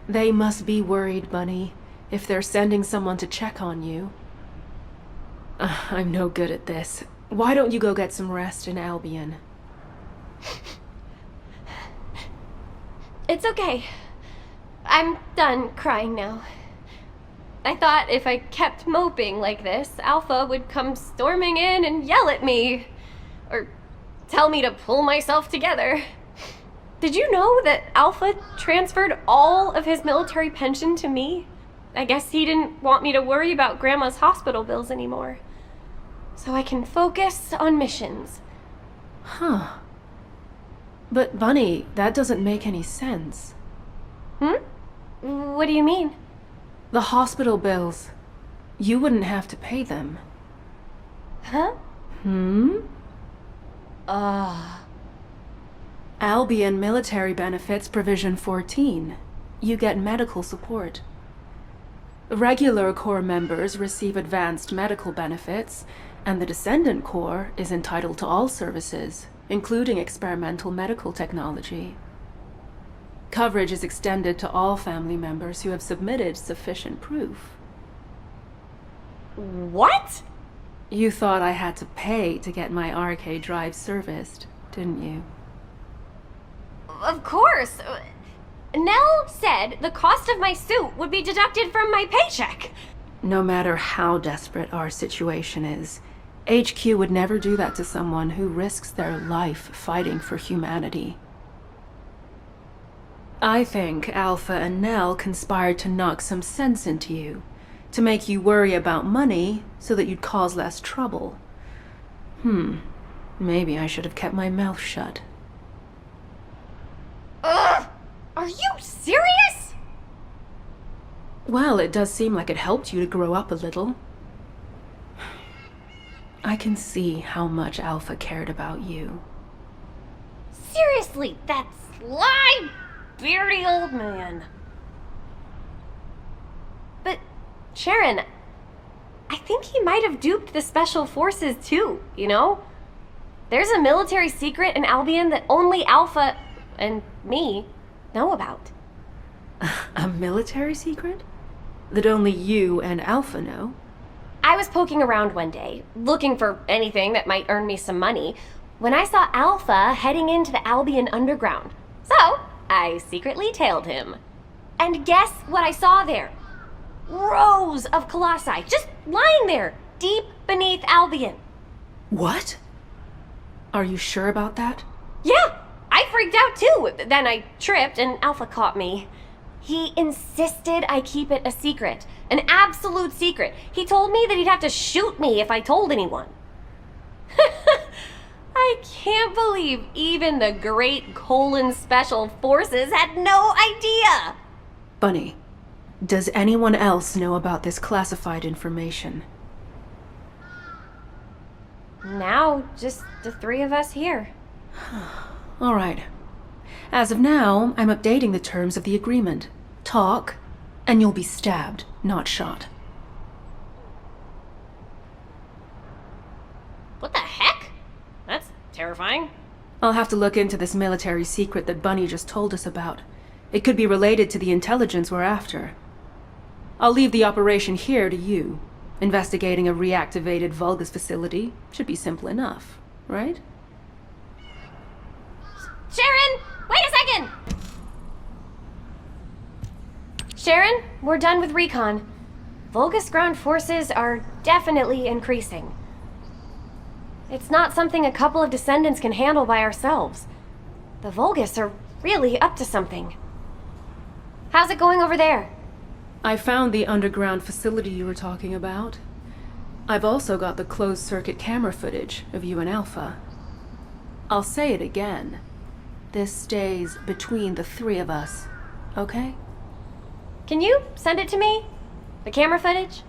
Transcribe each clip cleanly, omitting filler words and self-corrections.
They must be worried, Bunny, if they're sending someone to check on you. I'm no good at this. Why don't you go get some rest in Albion? It's okay. I'm done crying now. I thought if I kept moping like this, Alpha would come storming in and yell at me. Or tell me to pull myself together. Did you know that Alpha transferred all of his military pension to me? I guess he didn't want me to worry about Grandma's hospital bills anymore. So I can focus on missions. Huh. But Bunny, that doesn't make any sense. What do you mean? The hospital bills. You wouldn't have to pay them. Huh? Albion Military Benefits Provision 14. You get medical support. Regular Corps members receive advanced medical benefits, and the Descendant Corps is entitled to all services, including experimental medical technology. Coverage is extended to all family members who have submitted sufficient proof. What? You thought I had to pay to get my arcade drive serviced, didn't you? Of course. Nell said the cost of my suit would be deducted from my paycheck. No matter how desperate our situation is, HQ would never do that to someone who risks their life fighting for humanity. I think Alpha and Nell conspired to knock some sense into you, to make you worry about money so that you'd cause less trouble. Maybe I should have kept my mouth shut. Ugh! Are you serious? Well, it does seem like it helped you to grow up a little. I can see how much Alpha cared about you. Seriously, that sly, beardy old man. But, Sharon, I think he might have duped the Special Forces too, you know? There's a military secret in Albion that only Alpha and me know about. A military secret? That only you and Alpha know? I was poking around one day, looking for anything that might earn me some money, when I saw Alpha heading into the Albion Underground. So, I secretly tailed him. And guess what I saw there? Rows of colossi, just lying there, deep beneath Albion. What? Are you sure about that? Yeah, I freaked out too. Then I tripped and Alpha caught me. He insisted I keep it a secret, an absolute secret. He told me that he'd have to shoot me if I told anyone. I can't believe even the great Special Forces had no idea. Bunny, does anyone else know about this classified information? Now, just the three of us here. All right. As of now, I'm updating the terms of the agreement. Talk, and you'll be stabbed, not shot. What the heck? That's terrifying. I'll have to look into this military secret that Bunny just told us about. It could be related to the intelligence we're after. I'll leave the operation here to you. Investigating a reactivated Vulgus facility should be simple enough, right? Sharon, wait a second! Sharon, we're done with recon. Vulgus ground forces are definitely increasing. It's not something a couple of descendants can handle by ourselves. The Vulgus are really up to something. How's it going over there? I found the underground facility you were talking about. I've also got the closed-circuit camera footage of you and Alpha. I'll say it again. This stays between the three of us, okay? Can you send it to me? The camera footage?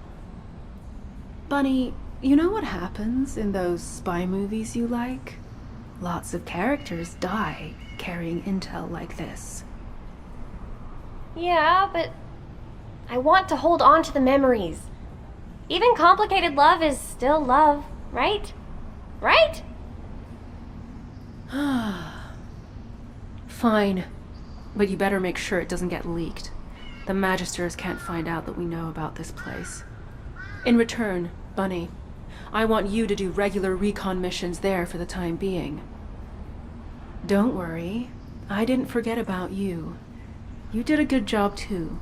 Bunny, you know what happens in those spy movies you like? Lots of characters die carrying intel like this. Yeah, but I want to hold on to the memories. Even complicated love is still love, right? Right? Fine. But you better make sure it doesn't get leaked. The Magisters can't find out that we know about this place. In return, Bunny, I want you to do regular recon missions there for the time being. Don't worry, I didn't forget about you. You did a good job too.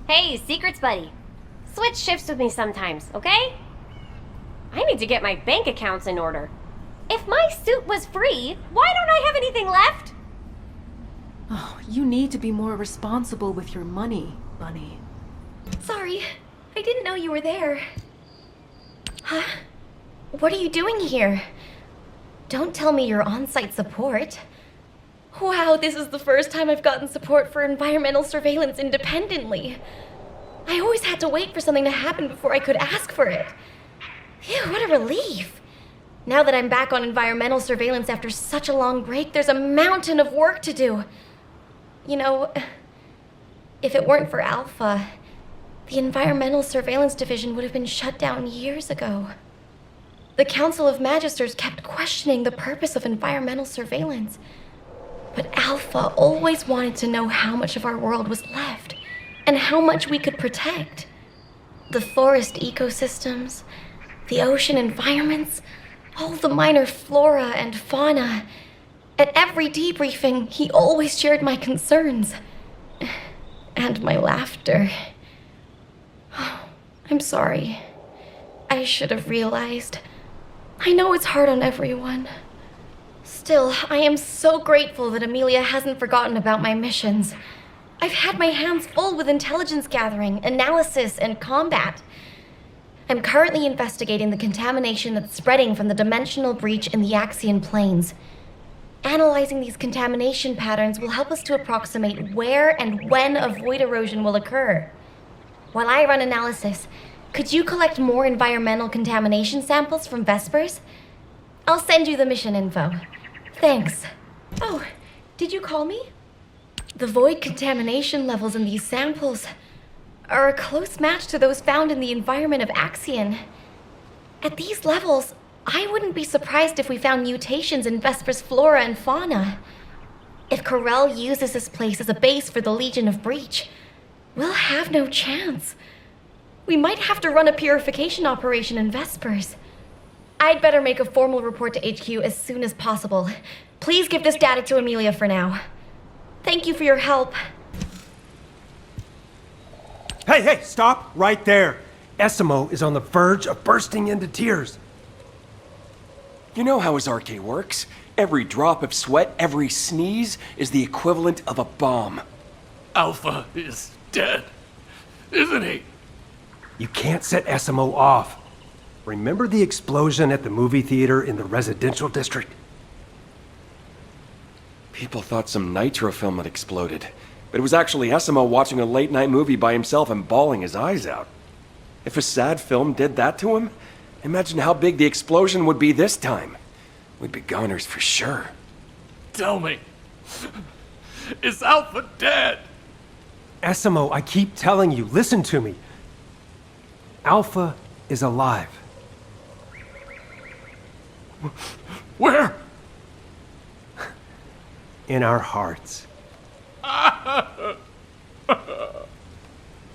Hey, secrets buddy. Switch shifts with me sometimes, okay? I need to get my bank accounts in order. If my suit was free, why don't I have anything left? Oh, you need to be more responsible with your money, Bunny. Sorry, I didn't know you were there. Huh? What are you doing here? Don't tell me you're on-site support. Wow, this is the first time I've gotten support for environmental surveillance independently. I always had to wait for something to happen before I could ask for it. Phew, what a relief. Now that I'm back on environmental surveillance after such a long break, there's a mountain of work to do. You know, if it weren't for Alpha, the Environmental Surveillance Division would have been shut down years ago. The Council of Magisters kept questioning the purpose of environmental surveillance. But Alpha always wanted to know how much of our world was left, and how much we could protect. The forest ecosystems, the ocean environments, all the minor flora and fauna. At every debriefing, he always shared my concerns. And my laughter. Oh, I'm sorry. I should have realized. I know it's hard on everyone. Still, I am so grateful that Amelia hasn't forgotten about my missions. I've had my hands full with intelligence gathering, analysis, and combat. I'm currently investigating the contamination that's spreading from the dimensional breach in the Axian plains. Analyzing these contamination patterns will help us to approximate where and when a void erosion will occur. While I run analysis, could you collect more environmental contamination samples from Vespers? I'll send you the mission info. Thanks. Oh, did you call me? The void contamination levels in these samples are a close match to those found in the environment of Axion. At these levels, I wouldn't be surprised if we found mutations in Vesper's flora and fauna. If Corel uses this place as a base for the Legion of Breach, we'll have no chance. We might have to run a purification operation in Vespers. I'd better make a formal report to HQ as soon as possible. Please give this data to Amelia for now. Thank you for your help. Hey, stop right there. Essimo is on the verge of bursting into tears. You know how his arcade works. Every drop of sweat, every sneeze is the equivalent of a bomb. Alpha is dead, isn't he? You can't set Essimo off. Remember the explosion at the movie theater in the residential district? People thought some nitro film had exploded, but it was actually Essimo watching a late-night movie by himself and bawling his eyes out. If a sad film did that to him, imagine how big the explosion would be this time. We'd be goners for sure. Tell me, is Alpha dead? Essimo, I keep telling you, listen to me. Alpha is alive. Where? In our hearts.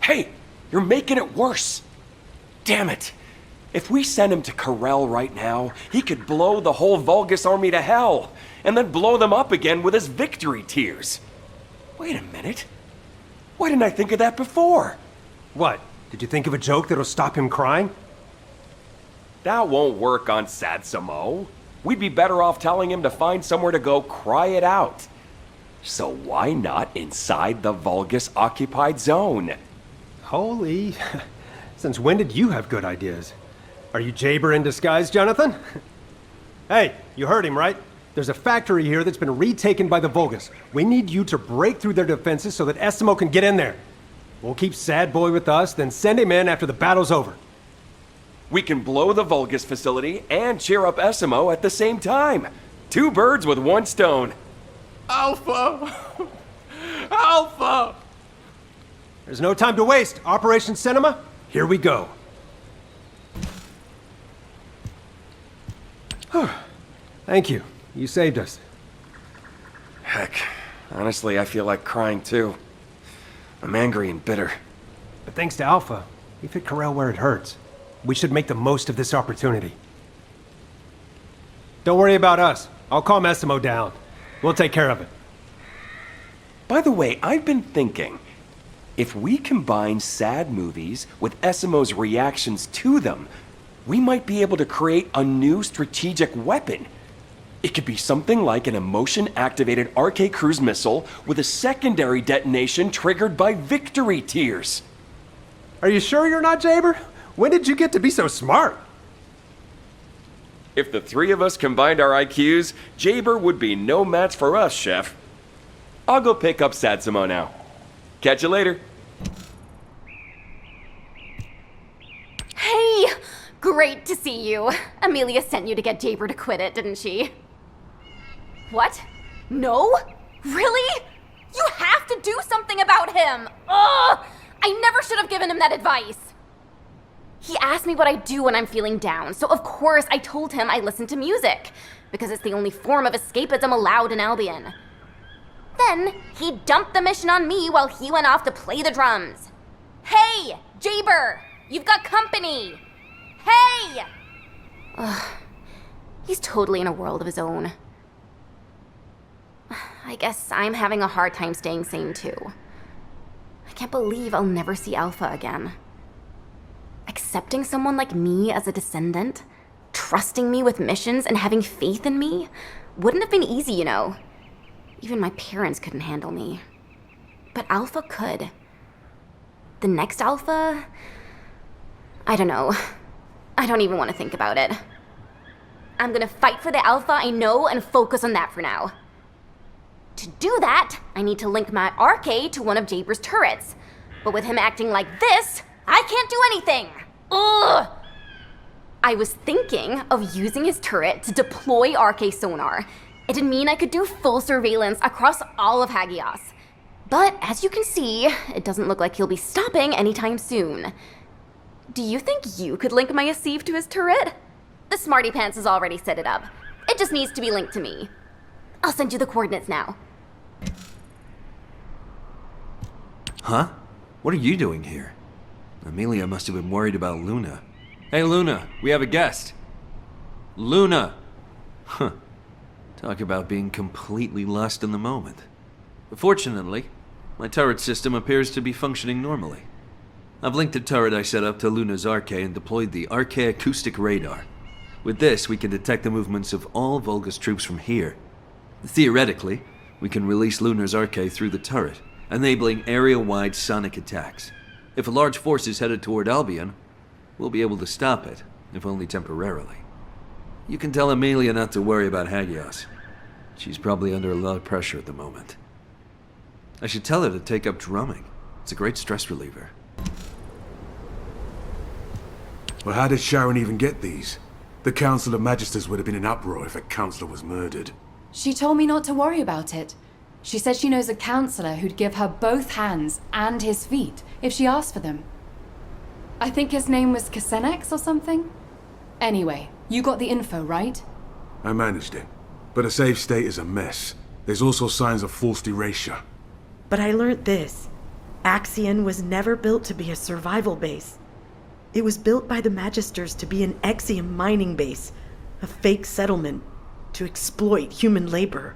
Hey, you're making it worse. Damn it. If we send him to Corel right now, he could blow the whole Vulgus army to hell, and then blow them up again with his victory tears. Wait a minute. Why didn't I think of that before? What? Did you think of a joke that'll stop him crying? That won't work on Satsamo. We'd be better off telling him to find somewhere to go cry it out. So why not inside the Vulgus-occupied zone? Holy... Since when did you have good ideas? Are you Jaber in disguise, Jonathan? Hey, you heard him, right? There's a factory here that's been retaken by the Vulgus. We need you to break through their defenses so that Essimo can get in there. We'll keep Sad Boy with us, then send him in after the battle's over. We can blow the Vulgus facility and cheer up Essimo at the same time. 2 birds with 1 stone. Alpha! Alpha! There's no time to waste. Operation Cinema, here we go. Thank you. You saved us. Heck, Honestly, I feel like crying too. I'm angry and bitter. But thanks to Alpha, he hit Corel where it hurts. We should make the most of this opportunity. Don't worry about us. I'll calm Essimo down. We'll take care of it. By the way, I've been thinking, if we combine sad movies with Essimo's reactions to them, we might be able to create a new strategic weapon. It could be something like an emotion-activated RK cruise missile with a secondary detonation triggered by victory tears. Are you sure you're not Jaber? When did you get to be so smart? If the three of us combined our IQs, Jaber would be no match for us, Chef. I'll go pick up Satsuma now. Catch you later. Hey! Great to see you. Amelia sent you to get Jaber to quit it, didn't she? What? No? Really? You have to do something about him! Ugh! I never should have given him that advice! He asked me what I do when I'm feeling down, so of course I told him I listen to music, because it's the only form of escapism allowed in Albion. Then, he dumped the mission on me while he went off to play the drums. Hey, Jaber! You've got company! Hey! Ugh. He's totally in a world of his own. I guess I'm having a hard time staying sane too. I can't believe I'll never see Alpha again. Accepting someone like me as a descendant, trusting me with missions and having faith in me, wouldn't have been easy, you know. Even my parents couldn't handle me. But Alpha could. The next Alpha? I don't know. I don't even want to think about it. I'm gonna fight for the Alpha I know and focus on that for now. To do that, I need to link my RK to one of Jaber's turrets. But with him acting like this, I can't do anything! Ugh! I was thinking of using his turret to deploy RK sonar. It'd mean I could do full surveillance across all of Hagios. But as you can see, it doesn't look like he'll be stopping anytime soon. Do you think you could link my Asif to his turret? The Smarty Pants has already set it up. It just needs to be linked to me. I'll send you the coordinates now. Huh? What are you doing here? Amelia must have been worried about Luna. Hey Luna, we have a guest. Luna! Huh. Talk about being completely lost in the moment. Fortunately, my turret system appears to be functioning normally. I've linked the turret I set up to Luna's RK and deployed the RK acoustic radar. With this, we can detect the movements of all Volga's troops from here. Theoretically, we can release Luna's RK through the turret, enabling area-wide sonic attacks. If a large force is headed toward Albion, we'll be able to stop it, if only temporarily. You can tell Amelia not to worry about Hagios. She's probably under a lot of pressure at the moment. I should tell her to take up drumming. It's a great stress reliever. Well, how did Sharon even get these? The Council of Magisters would have been in uproar if a councillor was murdered. She told me not to worry about it. She said she knows a councillor who'd give her both hands and his feet if she asked for them. I think his name was Kasenex or something? Anyway, you got the info, right? I managed it. But a safe state is a mess. There's also signs of forced erasure. But I learned this. Axion was never built to be a survival base. It was built by the Magisters to be an Exium mining base, a fake settlement, to exploit human labor.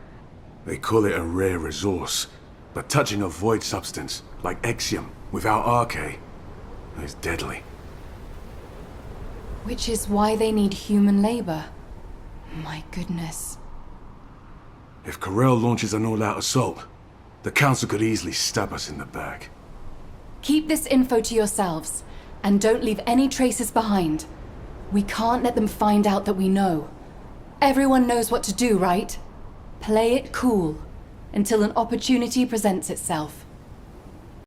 They call it a rare resource, but touching a void substance, like Exium, without RK, is deadly. Which is why they need human labor. My goodness. If Corel launches an all-out assault, the Council could easily stab us in the back. Keep this info to yourselves, and don't leave any traces behind. We can't let them find out that we know. Everyone knows what to do, right? Play it cool, until an opportunity presents itself.